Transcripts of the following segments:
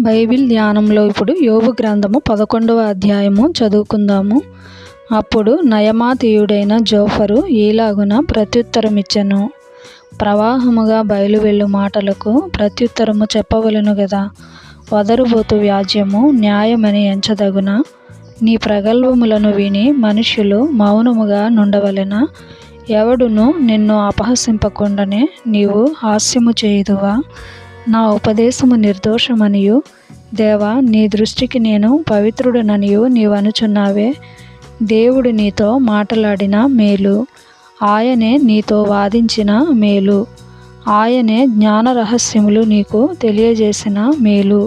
Bible ధ్యానంలో ఇప్పుడు యోబు గ్రంథము 11వ అధ్యాయము చదువుకుందాము. అప్పుడు నయమాతీయుడైన జోఫరు ఈలాగున ప్రత్యుత్తరమిచ్చెను. ప్రవాహముగా బయలువెళ్ళు మాటలకు ప్రత్యుత్తరము చెప్పవలెను గదా. వదరుబోతు వ్యాజ్యము న్యాయమని ఎంచదగునా? నీ ప్రగల్భములను విని మనుష్యులు మౌనముగా నుండవలెనా? ఎవడును నిన్ను అపహసింపకుండానే నీవు హాస్యము చేయుదువా? నా ఉపదేశము నిర్దోషమనియు, దేవా, నీ దృష్టికి నేను పవిత్రుడననియు నీవనుచున్నావే. దేవుడు నీతో మాటలాడిన మేలు, ఆయనే నీతో వాదించిన మేలు, ఆయనే జ్ఞాన రహస్యములు నీకు తెలియజేసిన మేలు.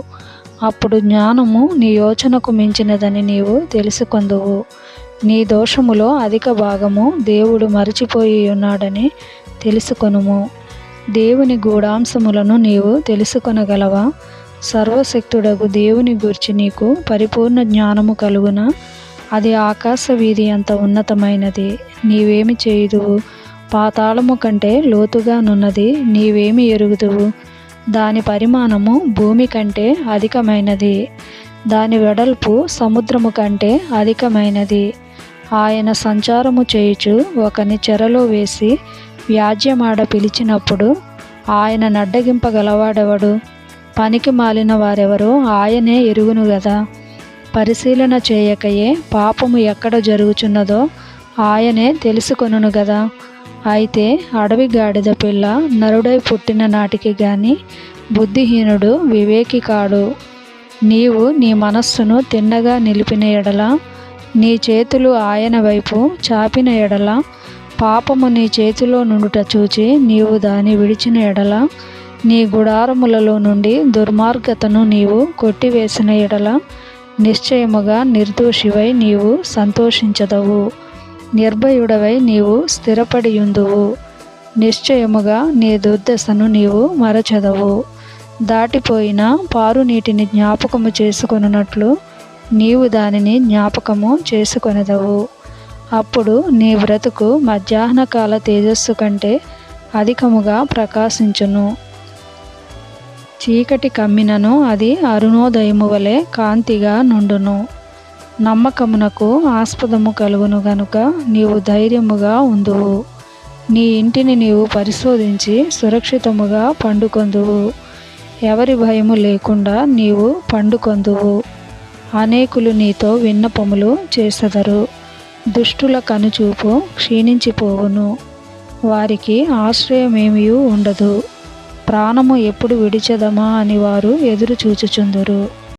అప్పుడు జ్ఞానము నీ యోచనకు మించినదని నీవు తెలుసుకొందువు. నీ దోషములో అధిక భాగము దేవుడు మరచిపోయి ఉన్నాడని తెలుసుకొనుము. దేవుని గూఢాంశములను నీవు తెలుసుకొనగలవా? సర్వశక్తుడగు దేవుని గూర్చి నీకు పరిపూర్ణ జ్ఞానము కలుగునా? అది ఆకాశ వీధి అంత ఉన్నతమైనది. నీవేమి చేయుదువు? పాతాళము కంటే లోతుగా నున్నది నీవేమి ఎరుగుదువు? దాని పరిమాణము భూమి కంటే అధికమైనది, దాని వెడల్పు సముద్రము కంటే అధికమైనది. ఆయన సంచారము చేయుచు ఒకని చెరలో వేసి వ్యాజ్యమాడ పిలిచినప్పుడు ఆయన నడ్డగింపగలవాడెవడు? పనికి మాలిన వారెవరో ఆయనే ఎరుగును గదా. పరిశీలన చేయకయే పాపము ఎక్కడ జరుగుచున్నదో ఆయనే తెలుసుకొనును గదా. అయితే అడవి గాడిద పిల్ల నరుడై పుట్టిన నాటికి గాని బుద్ధిహీనుడు వివేకి కాడు. నీవు నీ మనస్సును తిన్నగా నిలిపిన ఎడల, నీ చేతులు ఆయన వైపు చాపిన ఎడల, పాపము నీ చేతిలో నుండుట చూచి నీవు దాన్ని విడిచిన ఎడల, నీ గుడారములలో నుండి దుర్మార్గతను నీవు కొట్టివేసిన ఎడల, నిశ్చయముగా నిర్దోషివై నీవు సంతోషించదవు, నిర్భయుడవై నీవు స్థిరపడియుందువు. నిశ్చయముగా నీ దుర్దశను నీవు మరచెదవు. దాటిపోయిన పారు నీటిని జ్ఞాపకము చేసుకొనున్నట్లు నీవు దానిని జ్ఞాపకము చేసుకొనెదవు. అప్పుడు నీ బ్రతుకు మధ్యాహ్నకాల తేజస్సు కంటే అధికముగా ప్రకాశించును. చీకటి కమ్మినను అది అరుణోదయము వలె కాంతిగా నుండును. నమ్మకమునకు ఆస్పదము కలుగును గనుక నీవు ధైర్యముగా ఉందువు. నీ ఇంటిని నీవు పరిశోధించి సురక్షితముగా పండుకొందువు. ఎవరి భయము లేకుండా నీవు పండుకొందువు. అనేకులు నీతో విన్నపములు చేసెదరు. దుష్టుల కనుచూపు క్షీణించిపోవును, వారికి ఆశ్రయమేమియూ ఉండదు. ప్రాణము ఎప్పుడు విడిచెదమా అని వారు ఎదురు చూచుచుందురు.